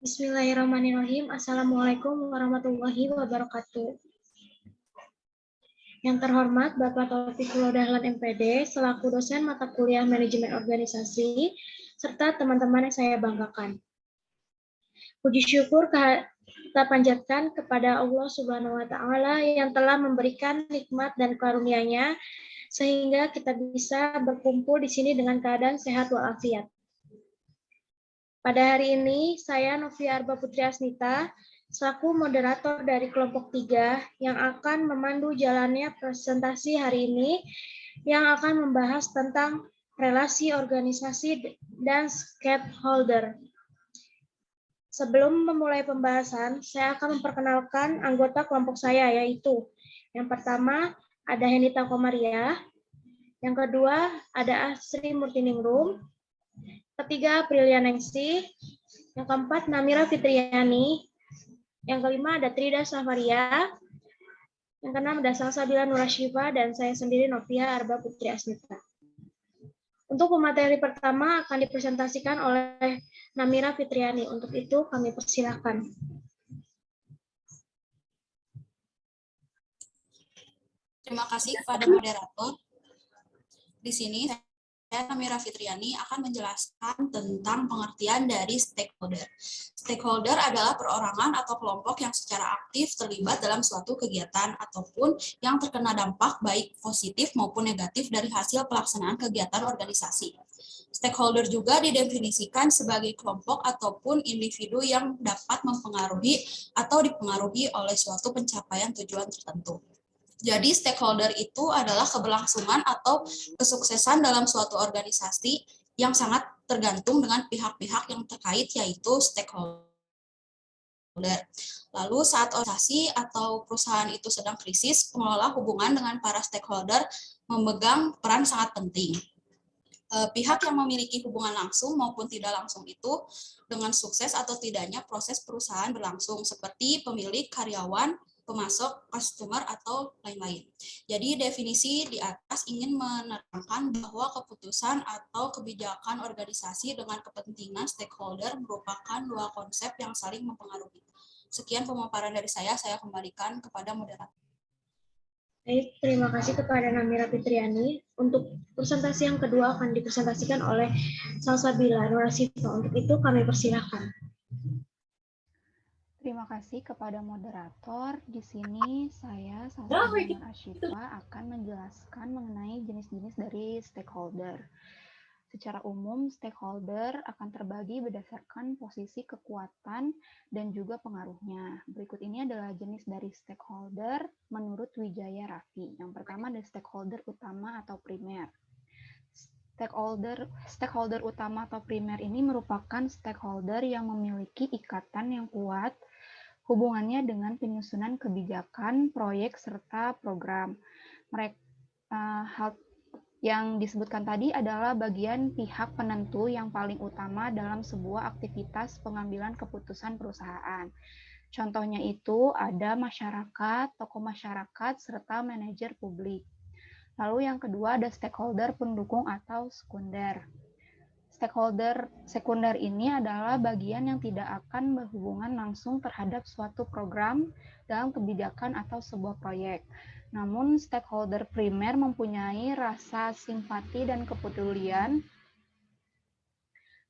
Bismillahirrahmanirrahim. Assalamualaikum warahmatullahi wabarakatuh. Yang terhormat Bapak Taufikul Dahlan MPD selaku dosen mata kuliah Manajemen Organisasi serta teman-teman yang saya banggakan. Puji syukur kita panjatkan kepada Allah Subhanahu wa taala yang telah memberikan nikmat dan karunia-Nya sehingga kita bisa berkumpul di sini dengan keadaan sehat walafiat. Pada hari ini, saya Novia Arba Putri Asnita, selaku moderator dari kelompok 3 yang akan memandu jalannya presentasi hari ini yang akan membahas tentang relasi organisasi dan stakeholder. Sebelum memulai pembahasan, saya akan memperkenalkan anggota kelompok saya, yaitu yang pertama ada Henita Komaria, yang kedua ada Asri Murtiningrum, ketiga Aprilia Nengsi, yang keempat Namira Fitriani, yang kelima ada Trida Savaria, yang keenam ada Salsabila Nurashifa, dan saya sendiri Novia Arba Putri Asnita. Untuk pemateri pertama akan dipresentasikan oleh Namira Fitriani. Untuk itu kami persilahkan. Terima kasih kepada moderator. Di sini saya Namira Fitriani akan menjelaskan tentang pengertian dari stakeholder. Stakeholder adalah perorangan atau kelompok yang secara aktif terlibat dalam suatu kegiatan ataupun yang terkena dampak baik positif maupun negatif dari hasil pelaksanaan kegiatan organisasi. Stakeholder juga didefinisikan sebagai kelompok ataupun individu yang dapat mempengaruhi atau dipengaruhi oleh suatu pencapaian tujuan tertentu. Jadi stakeholder itu adalah keberlangsungan atau kesuksesan dalam suatu organisasi yang sangat tergantung dengan pihak-pihak yang terkait, yaitu stakeholder. Lalu saat organisasi atau perusahaan itu sedang krisis, pengelola hubungan dengan para stakeholder memegang peran sangat penting. Pihak yang memiliki hubungan langsung maupun tidak langsung itu dengan sukses atau tidaknya proses perusahaan berlangsung, seperti pemilik, karyawan, pemasok, customer, atau lain-lain. Jadi definisi di atas ingin menerangkan bahwa keputusan atau kebijakan organisasi dengan kepentingan stakeholder merupakan dua konsep yang saling mempengaruhi. Sekian pemaparan dari saya kembalikan kepada moderator. Baik, terima kasih kepada Namira Fitriani. Untuk presentasi yang kedua akan dipresentasikan oleh Salsabila Nurashifa. Untuk itu kami persilahkan. Terima kasih kepada moderator. Di sini saya Salsabila Nurashifa akan menjelaskan mengenai jenis-jenis dari stakeholder. Secara umum, stakeholder akan terbagi berdasarkan posisi kekuatan dan juga pengaruhnya. Berikut ini adalah jenis dari stakeholder menurut Wijaya Raffi. Yang pertama ada stakeholder utama atau primer. Stakeholder utama atau primer ini merupakan stakeholder yang memiliki ikatan yang kuat hubungannya dengan penyusunan kebijakan, proyek, serta program. Hal yang disebutkan tadi adalah bagian pihak penentu yang paling utama dalam sebuah aktivitas pengambilan keputusan perusahaan. Contohnya itu ada masyarakat, tokoh masyarakat, serta manajer publik. Lalu yang kedua ada stakeholder pendukung atau sekunder. Stakeholder sekunder ini adalah bagian yang tidak akan berhubungan langsung terhadap suatu program dalam kebijakan atau sebuah proyek. Namun stakeholder primer mempunyai rasa simpati dan kepedulian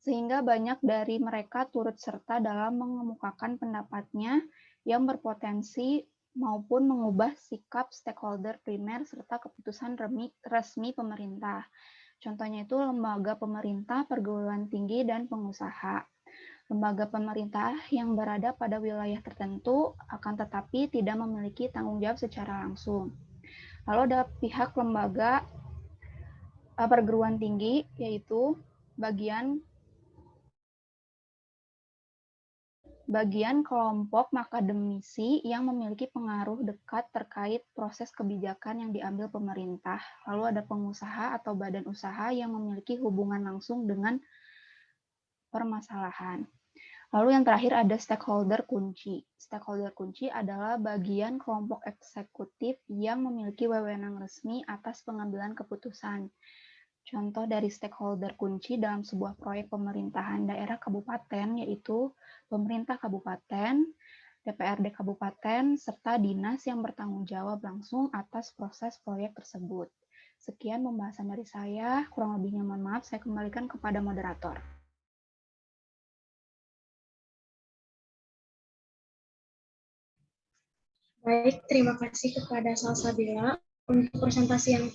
sehingga banyak dari mereka turut serta dalam mengemukakan pendapatnya yang berpotensi maupun mengubah sikap stakeholder primer serta keputusan resmi pemerintah. Contohnya itu lembaga pemerintah, perguruan tinggi, dan pengusaha. Lembaga pemerintah yang berada pada wilayah tertentu akan tetapi tidak memiliki tanggung jawab secara langsung. Lalu ada pihak lembaga perguruan tinggi, yaitu bagian kelompok akademisi yang memiliki pengaruh dekat terkait proses kebijakan yang diambil pemerintah. Lalu ada pengusaha atau badan usaha yang memiliki hubungan langsung dengan permasalahan. Lalu yang terakhir ada stakeholder kunci. Stakeholder kunci adalah bagian kelompok eksekutif yang memiliki wewenang resmi atas pengambilan keputusan. Contoh dari stakeholder kunci dalam sebuah proyek pemerintahan daerah kabupaten yaitu pemerintah kabupaten, DPRD kabupaten, serta dinas yang bertanggung jawab langsung atas proses proyek tersebut. Sekian pembahasan dari saya, kurang lebihnya mohon maaf, saya kembalikan kepada moderator. Baik, terima kasih kepada Salsabila. Untuk presentasi yang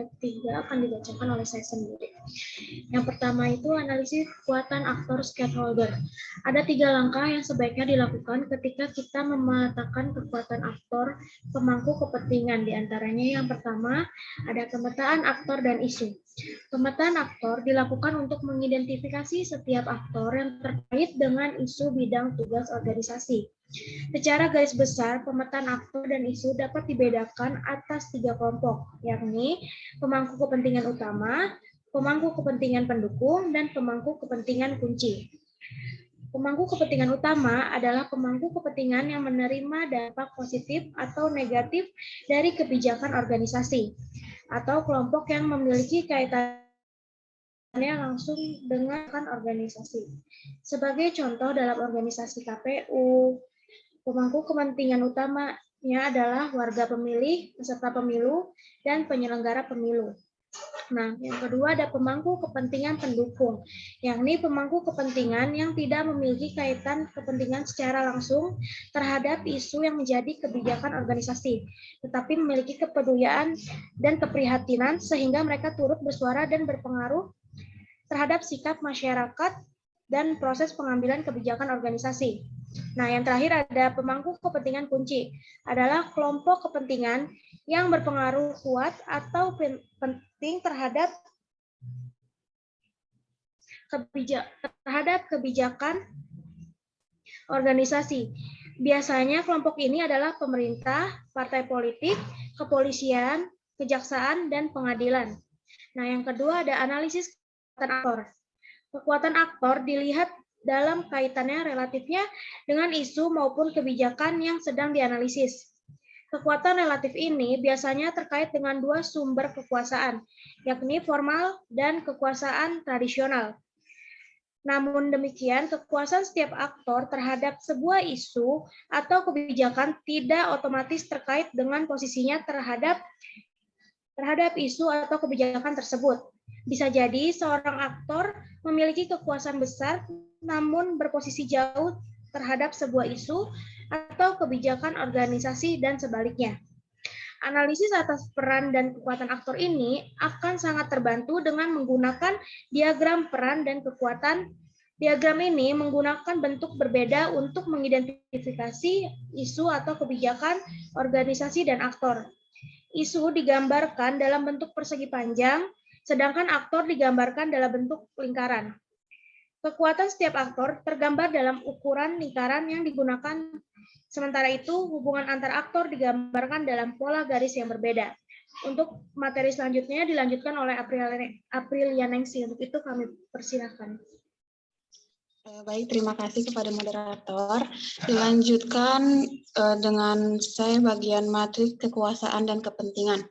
ketiga akan dibacakan oleh saya sendiri. Yang pertama itu analisis kekuatan aktor stakeholder. Ada 3 langkah yang sebaiknya dilakukan ketika kita memetakan kekuatan aktor pemangku kepentingan. Di antaranya yang pertama ada pemetaan aktor dan isu. Pemetaan aktor dilakukan untuk mengidentifikasi setiap aktor yang terkait dengan isu bidang tugas organisasi. Secara garis besar, pemetaan aktor dan isu dapat dibedakan atas 3 kelompok, yakni pemangku kepentingan utama, pemangku kepentingan pendukung, dan pemangku kepentingan kunci. Pemangku kepentingan utama adalah pemangku kepentingan yang menerima dampak positif atau negatif dari kebijakan organisasi, atau kelompok yang memiliki kaitannya langsung dengan organisasi. Sebagai contoh dalam organisasi KPU, pemangku kepentingan utamanya adalah warga pemilih, peserta pemilu, dan penyelenggara pemilu. Nah, yang kedua ada pemangku kepentingan pendukung, yakni pemangku kepentingan yang tidak memiliki kaitan kepentingan secara langsung terhadap isu yang menjadi kebijakan organisasi, tetapi memiliki kepedulian dan keprihatinan sehingga mereka turut bersuara dan berpengaruh terhadap sikap masyarakat dan proses pengambilan kebijakan organisasi. Nah, yang terakhir ada pemangku kepentingan kunci, adalah kelompok kepentingan yang berpengaruh kuat atau penting terhadap kebijakan organisasi. Biasanya kelompok ini adalah pemerintah, partai politik, kepolisian, kejaksaan, dan pengadilan. Nah, yang kedua ada analisis kekuatan aktor. Kekuatan aktor dilihat dalam kaitannya relatifnya dengan isu maupun kebijakan yang sedang dianalisis. Kekuatan relatif ini biasanya terkait dengan 2 sumber kekuasaan, yakni formal dan kekuasaan tradisional. Namun demikian, kekuasaan setiap aktor terhadap sebuah isu atau kebijakan tidak otomatis terkait dengan posisinya terhadap isu atau kebijakan tersebut. Bisa jadi seorang aktor memiliki kekuasaan besar namun berposisi jauh terhadap sebuah isu atau kebijakan organisasi dan sebaliknya. Analisis atas peran dan kekuatan aktor ini akan sangat terbantu dengan menggunakan diagram peran dan kekuatan. Diagram ini menggunakan bentuk berbeda untuk mengidentifikasi isu atau kebijakan organisasi dan aktor. Isu digambarkan dalam bentuk persegi panjang, sedangkan aktor digambarkan dalam bentuk lingkaran. Kekuatan setiap aktor tergambar dalam ukuran lingkaran yang digunakan, sementara itu hubungan antar aktor digambarkan dalam pola garis yang berbeda. Untuk materi selanjutnya dilanjutkan oleh Aprilia Nengsi, untuk itu kami persilahkan. Baik, terima kasih kepada moderator. Dilanjutkan dengan saya bagian matriks kekuasaan dan kepentingan.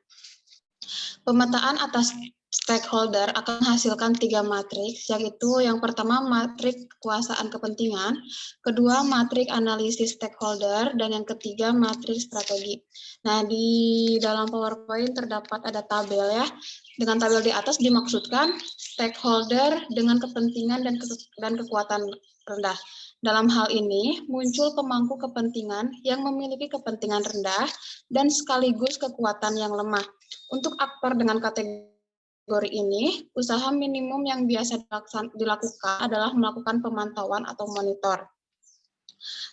Pemetaan atas stakeholder akan menghasilkan 3 matriks, yaitu yang pertama matriks kekuasaan kepentingan, kedua matriks analisis stakeholder, dan yang ketiga matriks strategi. Nah, di dalam PowerPoint terdapat ada tabel ya. Dengan tabel di atas dimaksudkan stakeholder dengan kepentingan dan kekuatan rendah. Dalam hal ini, muncul pemangku kepentingan yang memiliki kepentingan rendah dan sekaligus kekuatan yang lemah. Untuk aktor dengan kategori ini, usaha minimum yang biasa dilakukan adalah melakukan pemantauan atau monitor.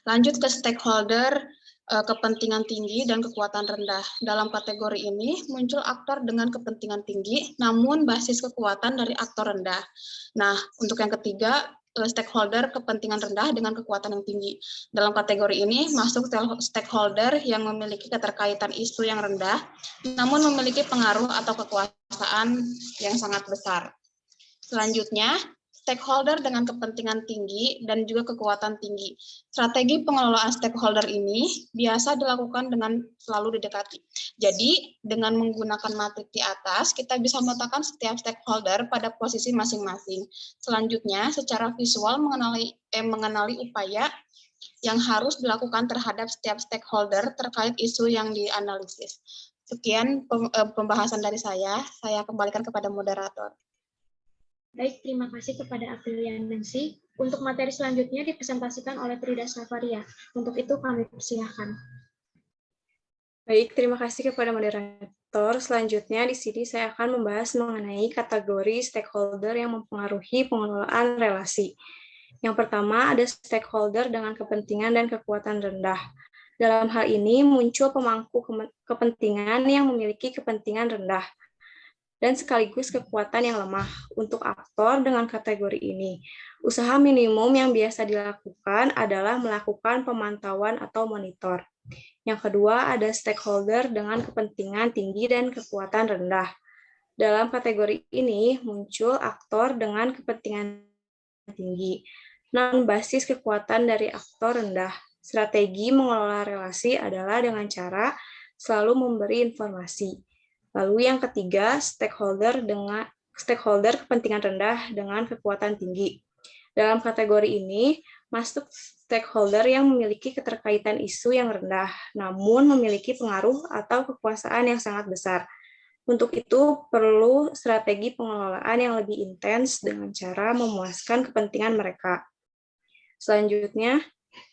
Lanjut ke stakeholder, kepentingan tinggi dan kekuatan rendah. Dalam kategori ini, muncul aktor dengan kepentingan tinggi, namun basis kekuatan dari aktor rendah. Nah, untuk yang ketiga, stakeholder kepentingan rendah dengan kekuatan yang tinggi. Dalam kategori ini masuk stakeholder yang memiliki keterkaitan isu yang rendah, namun memiliki pengaruh atau kekuasaan yang sangat besar. Selanjutnya, stakeholder dengan kepentingan tinggi dan juga kekuatan tinggi. Strategi pengelolaan stakeholder ini biasa dilakukan dengan selalu didekati. Jadi, dengan menggunakan matrik di atas, kita bisa meletakkan setiap stakeholder pada posisi masing-masing. Selanjutnya, secara visual mengenali upaya yang harus dilakukan terhadap setiap stakeholder terkait isu yang dianalisis. Sekian pembahasan dari saya kembalikan kepada moderator. Baik, terima kasih kepada Aprilia Nancy. Untuk materi selanjutnya dipresentasikan oleh Trida Savaria. Untuk itu kami persilahkan. Baik, terima kasih kepada moderator. Selanjutnya di sini saya akan membahas mengenai kategori stakeholder yang mempengaruhi pengelolaan relasi. Yang pertama ada stakeholder dengan kepentingan dan kekuatan rendah. Dalam hal ini muncul pemangku kepentingan yang memiliki kepentingan rendah dan sekaligus kekuatan yang lemah. Untuk aktor dengan kategori ini, usaha minimum yang biasa dilakukan adalah melakukan pemantauan atau monitor. Yang kedua, ada stakeholder dengan kepentingan tinggi dan kekuatan rendah. Dalam kategori ini muncul aktor dengan kepentingan tinggi, namun basis kekuatan dari aktor rendah. Strategi mengelola relasi adalah dengan cara selalu memberi informasi. Lalu yang ketiga, stakeholder kepentingan rendah dengan kekuatan tinggi. Dalam kategori ini, masuk stakeholder yang memiliki keterkaitan isu yang rendah, namun memiliki pengaruh atau kekuasaan yang sangat besar. Untuk itu, perlu strategi pengelolaan yang lebih intens dengan cara memuaskan kepentingan mereka. Selanjutnya,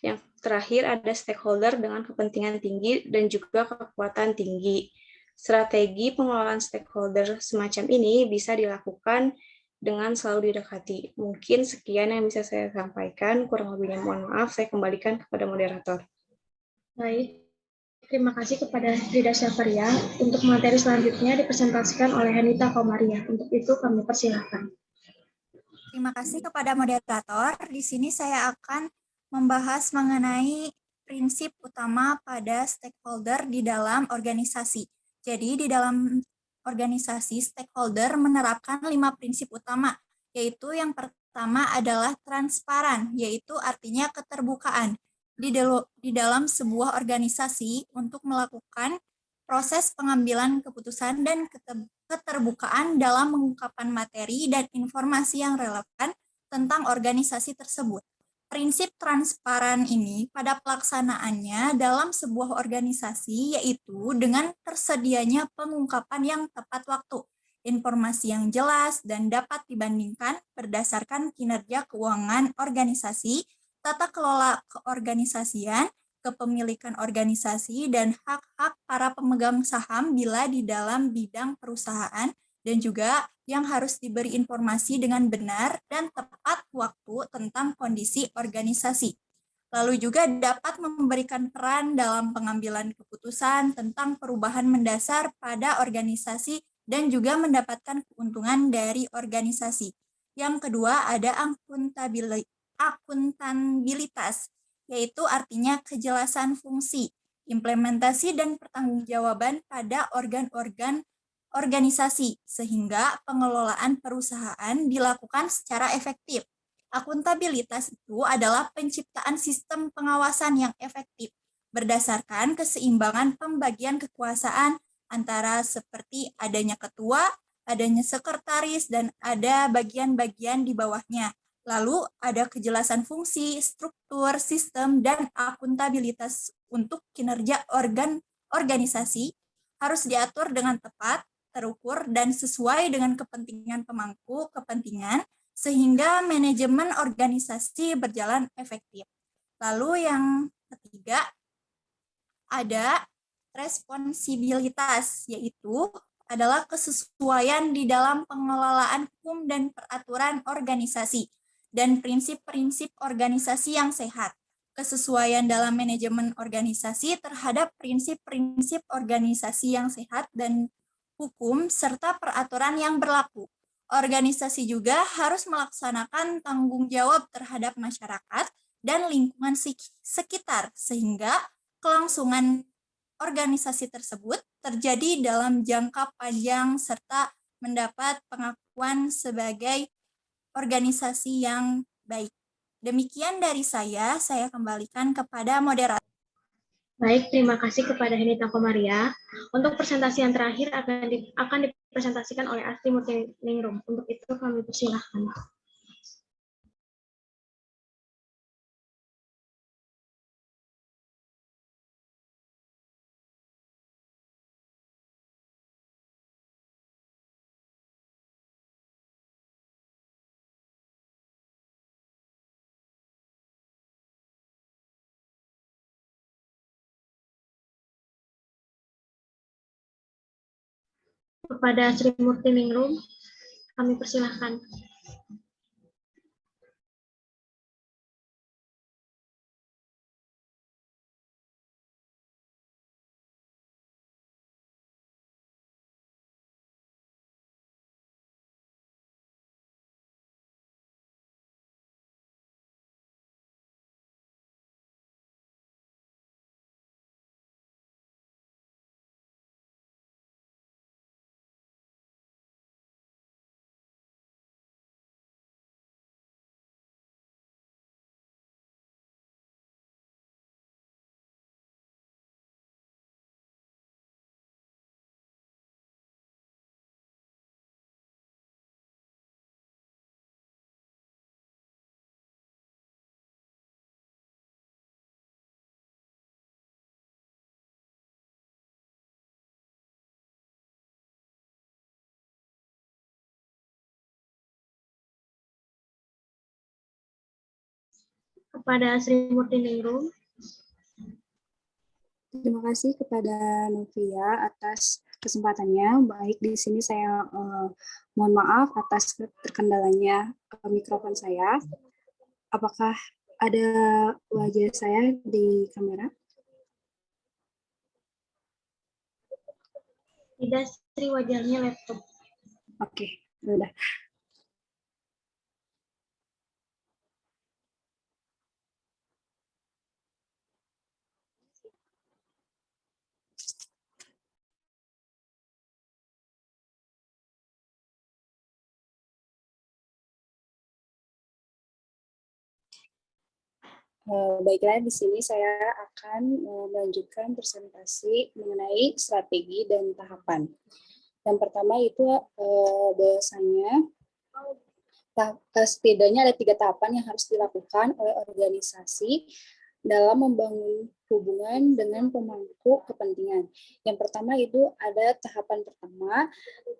yang terakhir ada stakeholder dengan kepentingan tinggi dan juga kekuatan tinggi. Strategi pengelolaan stakeholder semacam ini bisa dilakukan dengan selalu didekati. Mungkin sekian yang bisa saya sampaikan, kurang lebihnya mohon maaf, saya kembalikan kepada moderator. Baik, terima kasih kepada Trida Savaria. Untuk materi selanjutnya dipresentasikan oleh Henita Komaria. Untuk itu kami persilahkan. Terima kasih kepada moderator. Di sini saya akan membahas mengenai prinsip utama pada stakeholder di dalam organisasi. Jadi di dalam organisasi, stakeholder menerapkan 5 prinsip utama, yaitu yang pertama adalah transparan, yaitu artinya keterbukaan. Di dalam sebuah organisasi untuk melakukan proses pengambilan keputusan dan keterbukaan dalam mengungkapkan materi dan informasi yang relevan tentang organisasi tersebut. Prinsip transparan ini pada pelaksanaannya dalam sebuah organisasi yaitu dengan tersedianya pengungkapan yang tepat waktu, informasi yang jelas dan dapat dibandingkan berdasarkan kinerja keuangan organisasi, tata kelola keorganisasian, kepemilikan organisasi, dan hak-hak para pemegang saham bila di dalam bidang perusahaan, dan juga yang harus diberi informasi dengan benar dan tepat waktu tentang kondisi organisasi. Lalu juga dapat memberikan peran dalam pengambilan keputusan tentang perubahan mendasar pada organisasi dan juga mendapatkan keuntungan dari organisasi. Yang kedua ada akuntabilitas, yaitu artinya kejelasan fungsi, implementasi dan pertanggungjawaban pada organ-organ organisasi, sehingga pengelolaan perusahaan dilakukan secara efektif. Akuntabilitas itu adalah penciptaan sistem pengawasan yang efektif, berdasarkan keseimbangan pembagian kekuasaan antara seperti adanya ketua, adanya sekretaris, dan ada bagian-bagian di bawahnya. Lalu ada kejelasan fungsi, struktur, sistem, dan akuntabilitas untuk kinerja organisasi harus diatur dengan tepat, terukur, dan sesuai dengan kepentingan pemangku kepentingan, sehingga manajemen organisasi berjalan efektif. Lalu yang ketiga, ada responsibilitas, yaitu adalah kesesuaian di dalam pengelolaan hukum dan peraturan organisasi, dan prinsip-prinsip organisasi yang sehat. Kesesuaian dalam manajemen organisasi terhadap prinsip-prinsip organisasi yang sehat dan hukum serta peraturan yang berlaku. Organisasi juga harus melaksanakan tanggung jawab terhadap masyarakat dan lingkungan sekitar sehingga kelangsungan organisasi tersebut terjadi dalam jangka panjang serta mendapat pengakuan sebagai organisasi yang baik. Demikian dari saya kembalikan kepada moderator. Baik, terima kasih kepada Henita Komaria. Untuk presentasi yang terakhir akan dipresentasikan oleh Astri Murtiningrum. Untuk itu kami persilahkan. Kepada Sri Murtiningrum, kami persilahkan. Kepada Sri Murtiningrum. Terima kasih kepada Novia atas kesempatannya. Baik, di sini saya mohon maaf atas terkendalanya mikrofon saya. Apakah ada wajah saya di kamera? Tidak, Sri, wajahnya laptop. Oke, sudah. Baiklah, di sini saya akan melanjutkan presentasi mengenai strategi dan tahapan. Yang pertama itu bahwasanya setidaknya ada 3 tahapan yang harus dilakukan oleh organisasi dalam membangun hubungan dengan pemangku kepentingan. Yang pertama itu ada tahapan pertama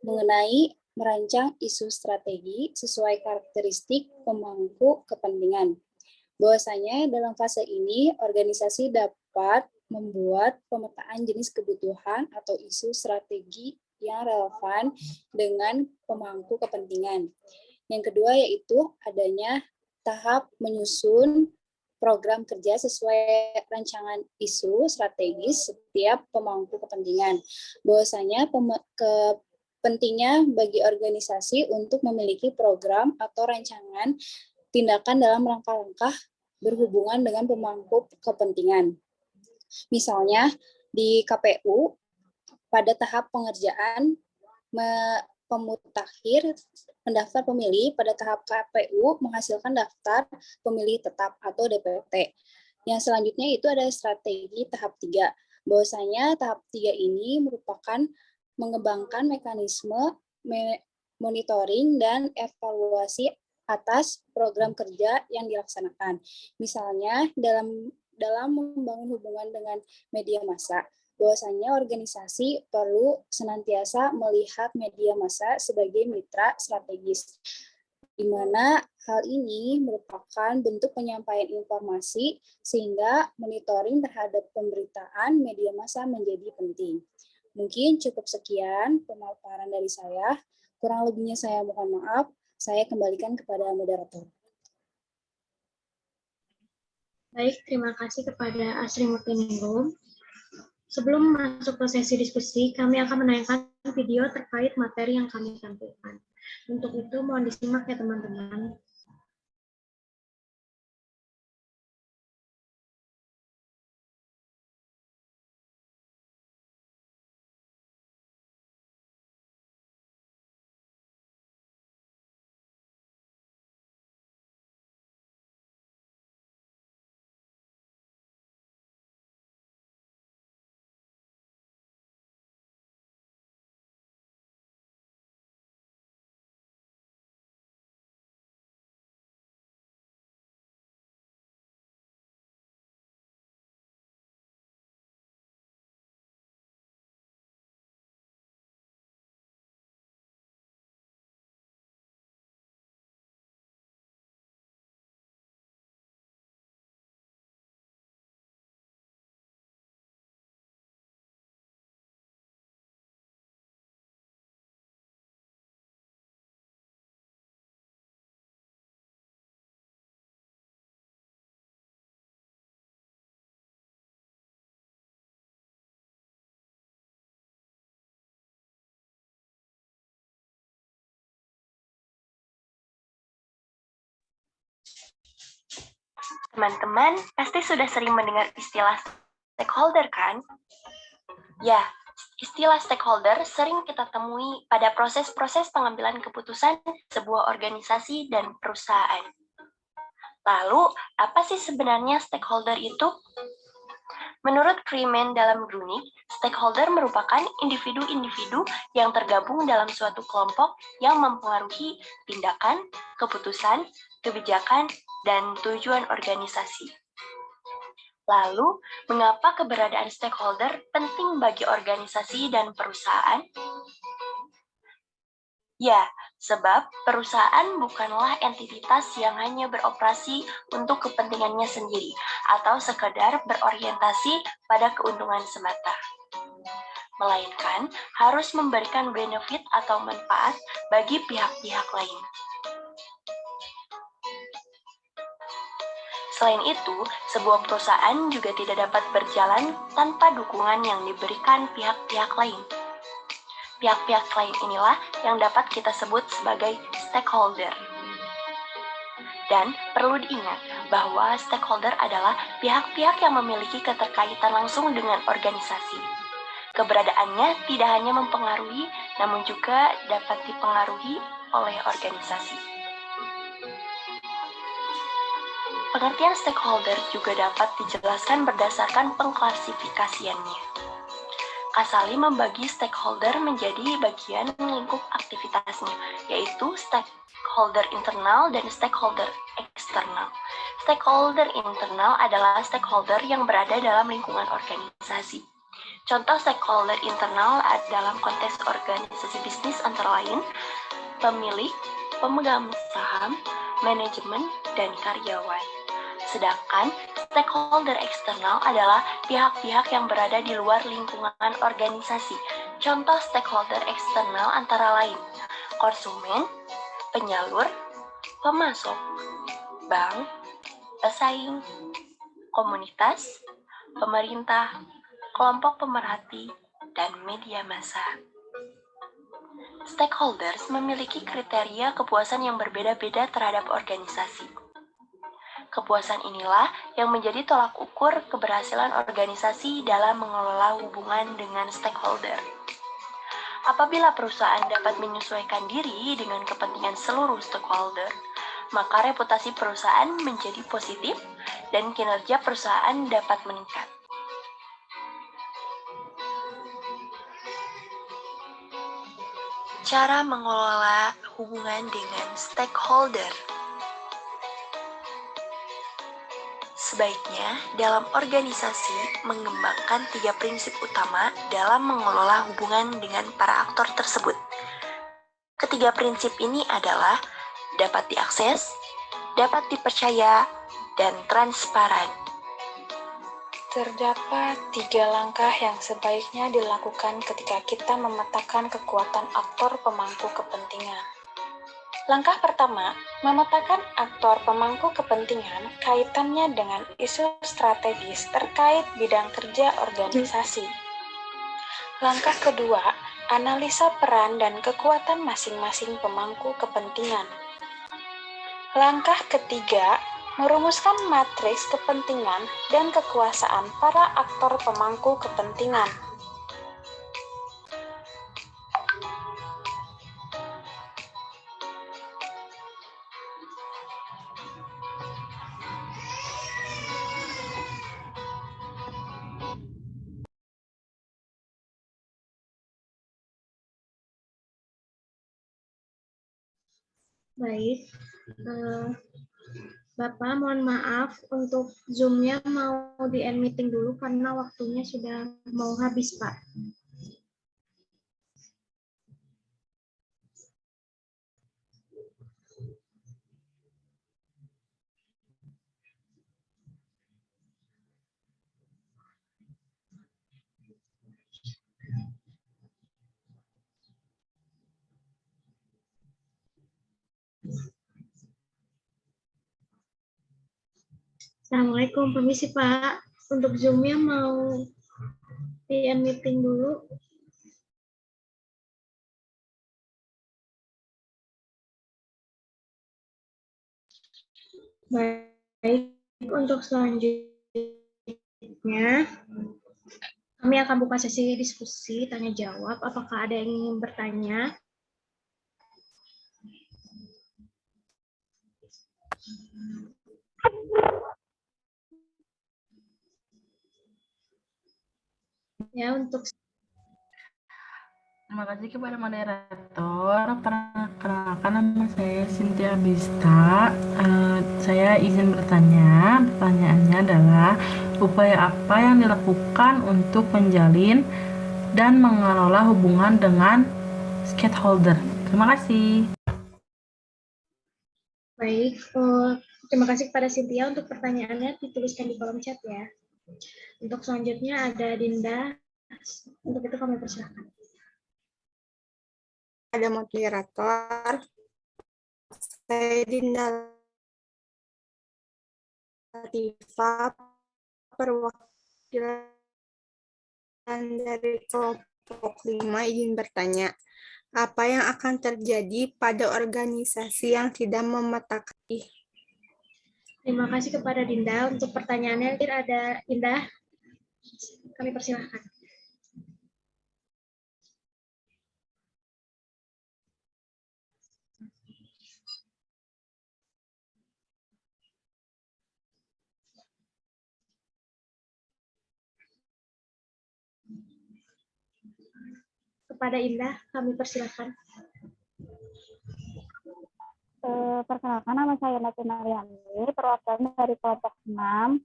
mengenai merancang isu strategi sesuai karakteristik pemangku kepentingan. Bahwasanya dalam fase ini organisasi dapat membuat pemetaan jenis kebutuhan atau isu strategi yang relevan dengan pemangku kepentingan. Yang kedua yaitu adanya tahap menyusun program kerja sesuai rancangan isu strategis setiap pemangku kepentingan. Bahwasanya pentingnya bagi organisasi untuk memiliki program atau rancangan tindakan dalam langkah-langkah berhubungan dengan pemangku kepentingan. Misalnya di KPU pada tahap pengerjaan pemutakhir pendaftar pemilih, pada tahap KPU menghasilkan daftar pemilih tetap atau DPT. Yang selanjutnya itu ada strategi tahap 3. Bahwasanya tahap 3 ini merupakan mengembangkan mekanisme monitoring dan evaluasi atas program kerja yang dilaksanakan. Misalnya dalam membangun hubungan dengan media massa, bahwasanya organisasi perlu senantiasa melihat media massa sebagai mitra strategis, di mana hal ini merupakan bentuk penyampaian informasi sehingga monitoring terhadap pemberitaan media massa menjadi penting. Mungkin cukup sekian pemaparan dari saya. Kurang lebihnya saya mohon maaf. Saya kembalikan kepada moderator. Baik, terima kasih kepada Asri Murtiningrum. Sebelum masuk ke sesi diskusi, kami akan menayangkan video terkait materi yang kami tampilkan. Untuk itu, mohon disimak ya teman-teman. Teman-teman pasti sudah sering mendengar istilah stakeholder kan? Ya, istilah stakeholder sering kita temui pada proses-proses pengambilan keputusan sebuah organisasi dan perusahaan. Lalu, apa sih sebenarnya stakeholder itu? Menurut Freeman dalam Brunig, stakeholder merupakan individu-individu yang tergabung dalam suatu kelompok yang mempengaruhi tindakan, keputusan, kebijakan, dan tujuan organisasi. Lalu, mengapa keberadaan stakeholder penting bagi organisasi dan perusahaan? Ya, sebab perusahaan bukanlah entitas yang hanya beroperasi untuk kepentingannya sendiri atau sekedar berorientasi pada keuntungan semata, melainkan harus memberikan benefit atau manfaat bagi pihak-pihak lain. Selain itu, sebuah perusahaan juga tidak dapat berjalan tanpa dukungan yang diberikan pihak-pihak lain. Pihak-pihak lain inilah yang dapat kita sebut sebagai stakeholder. Dan perlu diingat bahwa stakeholder adalah pihak-pihak yang memiliki keterkaitan langsung dengan organisasi. Keberadaannya tidak hanya mempengaruhi, namun juga dapat dipengaruhi oleh organisasi. Pengertian stakeholder juga dapat dijelaskan berdasarkan pengklasifikasiannya. Kasali membagi stakeholder menjadi bagian lingkup aktivitasnya, yaitu stakeholder internal dan stakeholder eksternal. Stakeholder internal adalah stakeholder yang berada dalam lingkungan organisasi. Contoh stakeholder internal dalam konteks organisasi bisnis antara lain pemilik, pemegang saham, manajemen, dan karyawan. Sedangkan stakeholder eksternal adalah pihak-pihak yang berada di luar lingkungan organisasi. Contoh stakeholder eksternal antara lain konsumen, penyalur, pemasok, bank, pesaing, komunitas, pemerintah, kelompok pemerhati, dan media massa. Stakeholders memiliki kriteria kepuasan yang berbeda-beda terhadap organisasi. Kepuasan inilah yang menjadi tolak ukur keberhasilan organisasi dalam mengelola hubungan dengan stakeholder. Apabila perusahaan dapat menyesuaikan diri dengan kepentingan seluruh stakeholder, maka reputasi perusahaan menjadi positif dan kinerja perusahaan dapat meningkat. Cara mengelola hubungan dengan stakeholder. Sebaiknya, dalam organisasi mengembangkan 3 prinsip utama dalam mengelola hubungan dengan para aktor tersebut. Ketiga prinsip ini adalah dapat diakses, dapat dipercaya, dan transparan. Terdapat 3 langkah yang sebaiknya dilakukan ketika kita memetakan kekuatan aktor pemangku kepentingan. Langkah pertama, memetakan aktor pemangku kepentingan kaitannya dengan isu strategis terkait bidang kerja organisasi. Langkah kedua, analisa peran dan kekuatan masing-masing pemangku kepentingan. Langkah ketiga, merumuskan matriks kepentingan dan kekuasaan para aktor pemangku kepentingan. Baik, Bapak mohon maaf untuk Zoom-nya mau di-end meeting dulu karena waktunya sudah mau habis, Pak. Assalamualaikum, permisi Pak. Untuk Zoom-nya mau di-end meeting dulu. Baik. Untuk selanjutnya, kami akan buka sesi diskusi tanya jawab. Apakah ada yang ingin bertanya? Ya, untuk Terima kasih kepada moderator. Perkenalkan, nama saya Cynthia Bista. Saya izin bertanya. Pertanyaannya adalah, upaya apa yang dilakukan untuk menjalin dan mengelola hubungan dengan stakeholder? Terima kasih. baik, terima kasih kepada Cynthia untuk pertanyaannya, dituliskan di kolom chat ya. Untuk selanjutnya ada Dinda, untuk itu kami persilakan. Ada moderator, saya Dinda Latifah, perwakilan dari kelompok 5 izin bertanya. Apa yang akan terjadi pada organisasi yang tidak memetakan? Terima kasih kepada Dinda untuk pertanyaannya. Ada Indah, kami persilahkan. Kepada Indah, kami persilahkan. Perkenalkan, nama saya Nati Mariani, perwakilan dari kelompok 6.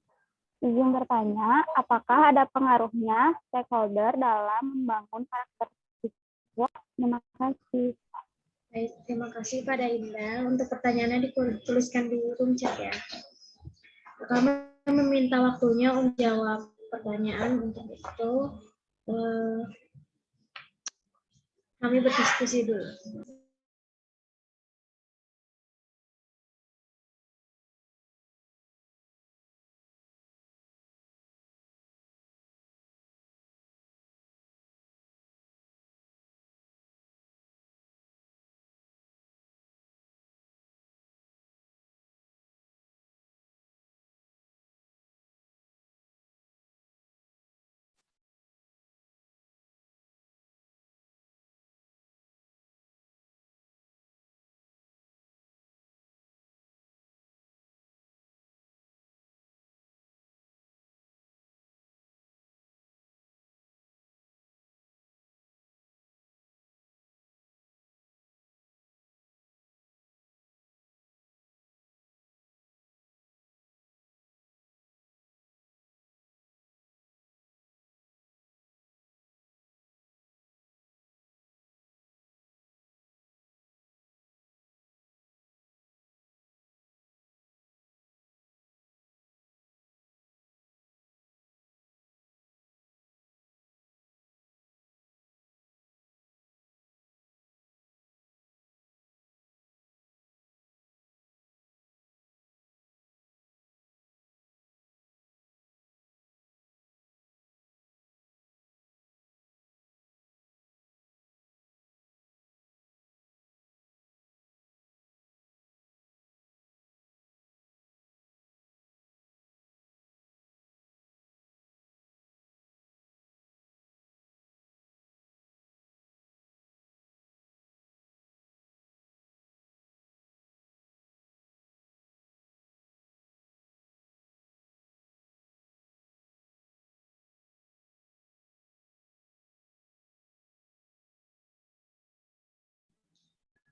Izin bertanya, apakah ada pengaruhnya stakeholder dalam membangun karakter siswa? Terima kasih. Baik, terima kasih pada Indah. Untuk pertanyaannya dituliskan di room chat ya. Kami meminta waktunya untuk jawab pertanyaan. Untuk itu, kami berdiskusi dulu.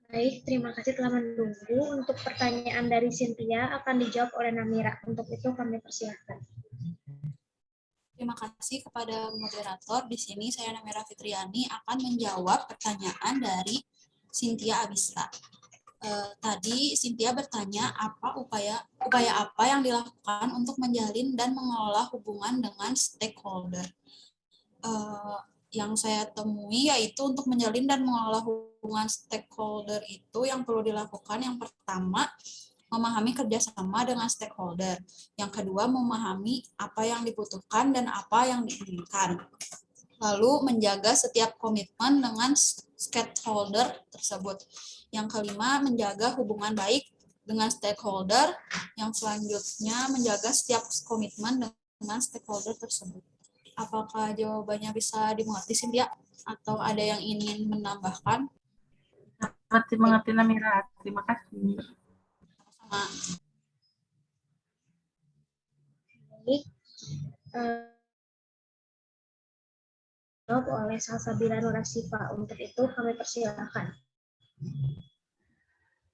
Baik, terima kasih telah menunggu. Untuk pertanyaan dari Cynthia akan dijawab oleh Namira. Untuk itu kami persilahkan. Terima kasih kepada moderator. Di sini saya Namira Fitriani akan menjawab pertanyaan dari Cynthia Abista. Tadi Cynthia bertanya upaya apa yang dilakukan untuk menjalin dan mengelola hubungan dengan stakeholder. Yang saya temui yaitu untuk menjalin dan mengelola hubungan stakeholder itu yang perlu dilakukan yang pertama memahami kerjasama dengan stakeholder, yang kedua memahami apa yang dibutuhkan dan apa yang diinginkan, lalu menjaga setiap komitmen dengan stakeholder tersebut, yang kelima menjaga hubungan baik dengan stakeholder, yang selanjutnya menjaga setiap komitmen dengan stakeholder tersebut. Apakah jawabannya bisa dimengerti, Cynthia? Atau ada yang ingin menambahkan? Mengerti Namira. Terima kasih. Sama. Baik. Jawab oleh Salsabila Nurasifa. Untuk itu kami persilakan.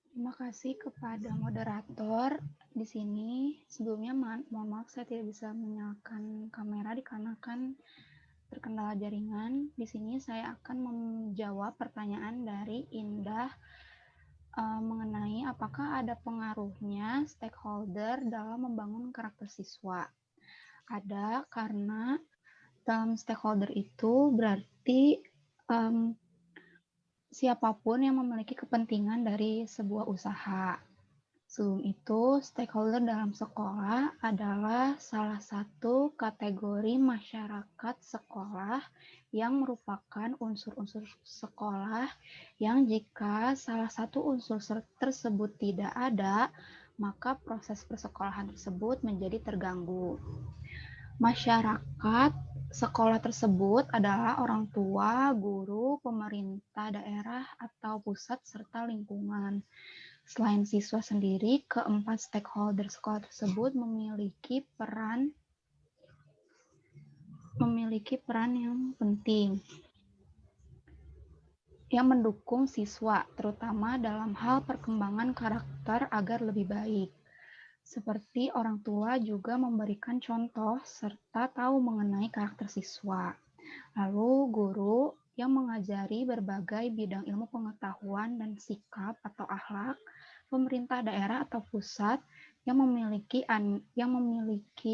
Terima kasih kepada moderator. Di sini sebelumnya mohon maaf saya tidak bisa menyalakan kamera dikarenakan terkendala jaringan. Di sini saya akan menjawab pertanyaan dari Indah mengenai apakah ada pengaruhnya stakeholder dalam membangun karakter siswa. Ada, karena dalam stakeholder itu berarti siapapun yang memiliki kepentingan dari sebuah usaha. Sebelum itu, stakeholder dalam sekolah adalah salah satu kategori masyarakat sekolah yang merupakan unsur-unsur sekolah yang jika salah satu unsur tersebut tidak ada, maka proses persekolahan tersebut menjadi terganggu. Masyarakat sekolah tersebut adalah orang tua, guru, pemerintah daerah atau pusat, serta lingkungan. Selain siswa sendiri, keempat stakeholder sekolah tersebut memiliki peran yang penting yang mendukung siswa, terutama dalam hal perkembangan karakter agar lebih baik. Seperti orang tua juga memberikan contoh serta tahu mengenai karakter siswa. Lalu guru yang mengajari berbagai bidang ilmu pengetahuan dan sikap atau akhlak, pemerintah daerah atau pusat yang memiliki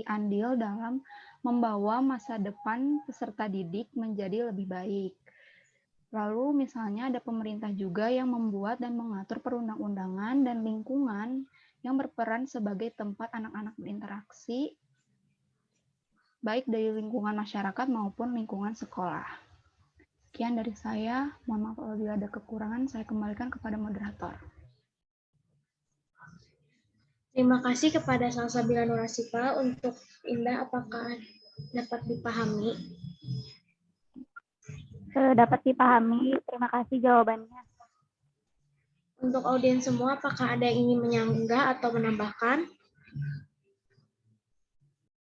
andil dalam membawa masa depan peserta didik menjadi lebih baik. Lalu misalnya ada pemerintah juga yang membuat dan mengatur perundang-undangan dan lingkungan yang berperan sebagai tempat anak-anak berinteraksi, baik dari lingkungan masyarakat maupun lingkungan sekolah. Sekian dari saya, mohon maaf apabila ada kekurangan, saya kembalikan kepada moderator. Terima kasih kepada Salsabila Nurasifa. Untuk Indah, apakah dapat dipahami? Dapat dipahami, terima kasih jawabannya. Untuk audiens semua, apakah ada yang ingin menyanggah atau menambahkan?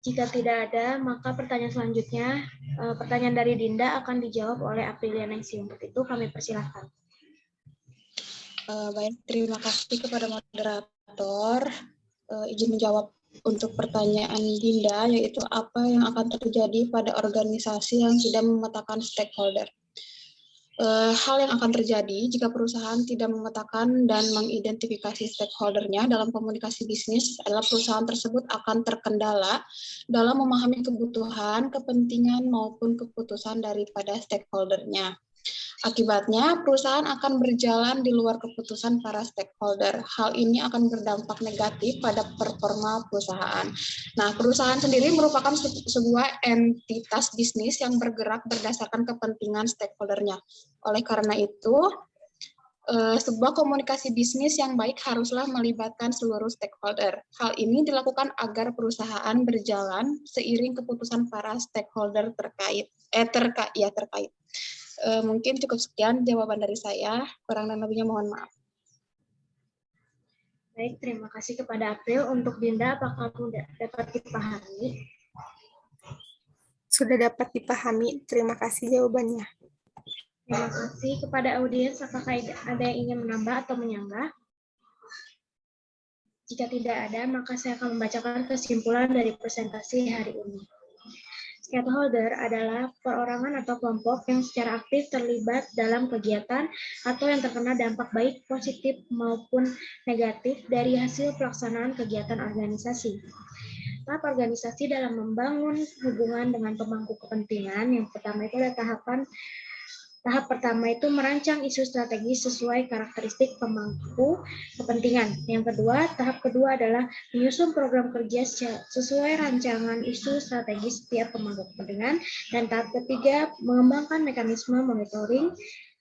Jika tidak ada, maka pertanyaan selanjutnya, pertanyaan dari Dinda akan dijawab oleh Aprilia Nengsi. Untuk itu kami persilahkan. Baik, terima kasih kepada moderator. Izin menjawab untuk pertanyaan Dinda, yaitu apa yang akan terjadi pada organisasi yang tidak memetakan stakeholder. Hal yang akan terjadi jika perusahaan tidak memetakan dan mengidentifikasi stakeholdernya dalam komunikasi bisnis adalah perusahaan tersebut akan terkendala dalam memahami kebutuhan, kepentingan, maupun keputusan daripada stakeholdernya. Akibatnya, perusahaan akan berjalan di luar keputusan para stakeholder. Hal ini akan berdampak negatif pada performa perusahaan. Nah, perusahaan sendiri merupakan sebuah entitas bisnis yang bergerak berdasarkan kepentingan stakeholdernya. Oleh karena itu, sebuah komunikasi bisnis yang baik haruslah melibatkan seluruh stakeholder. Hal ini dilakukan agar perusahaan berjalan seiring keputusan para stakeholder terkait. Mungkin cukup sekian jawaban dari saya. Kurang dan lebihnya mohon maaf. Baik, terima kasih kepada April. Untuk Dinda, apakah dapat dipahami? Sudah dapat dipahami. Terima kasih jawabannya. Terima kasih kepada audiens. Apakah ada yang ingin menambah atau menyanggah? Jika tidak ada, maka saya akan membacakan kesimpulan dari presentasi hari ini. Stakeholder adalah perorangan atau kelompok yang secara aktif terlibat dalam kegiatan atau yang terkena dampak baik positif maupun negatif dari hasil pelaksanaan kegiatan organisasi. Tahap organisasi dalam membangun hubungan dengan pemangku kepentingan. Yang pertama itu ada tahap pertama itu merancang isu strategis sesuai karakteristik pemangku kepentingan. Yang kedua, tahap kedua adalah menyusun program kerja sesuai rancangan isu strategis setiap pemangku kepentingan. Dan tahap ketiga, mengembangkan mekanisme monitoring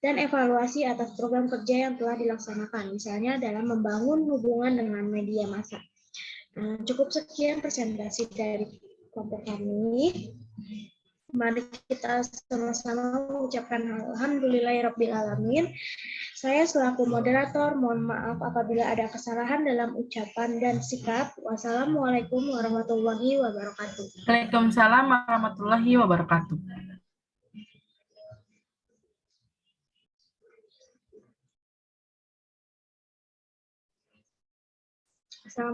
dan evaluasi atas program kerja yang telah dilaksanakan, misalnya dalam membangun hubungan dengan media massa. Cukup sekian presentasi dari kelompok kami. Mari kita sama-sama mengucapkan alhamdulillahirrabbilalamin. Saya selaku moderator, mohon maaf apabila ada kesalahan dalam ucapan dan sikap. Wassalamualaikum warahmatullahi wabarakatuh. Waalaikumsalam warahmatullahi wabarakatuh. Assalamualaikum.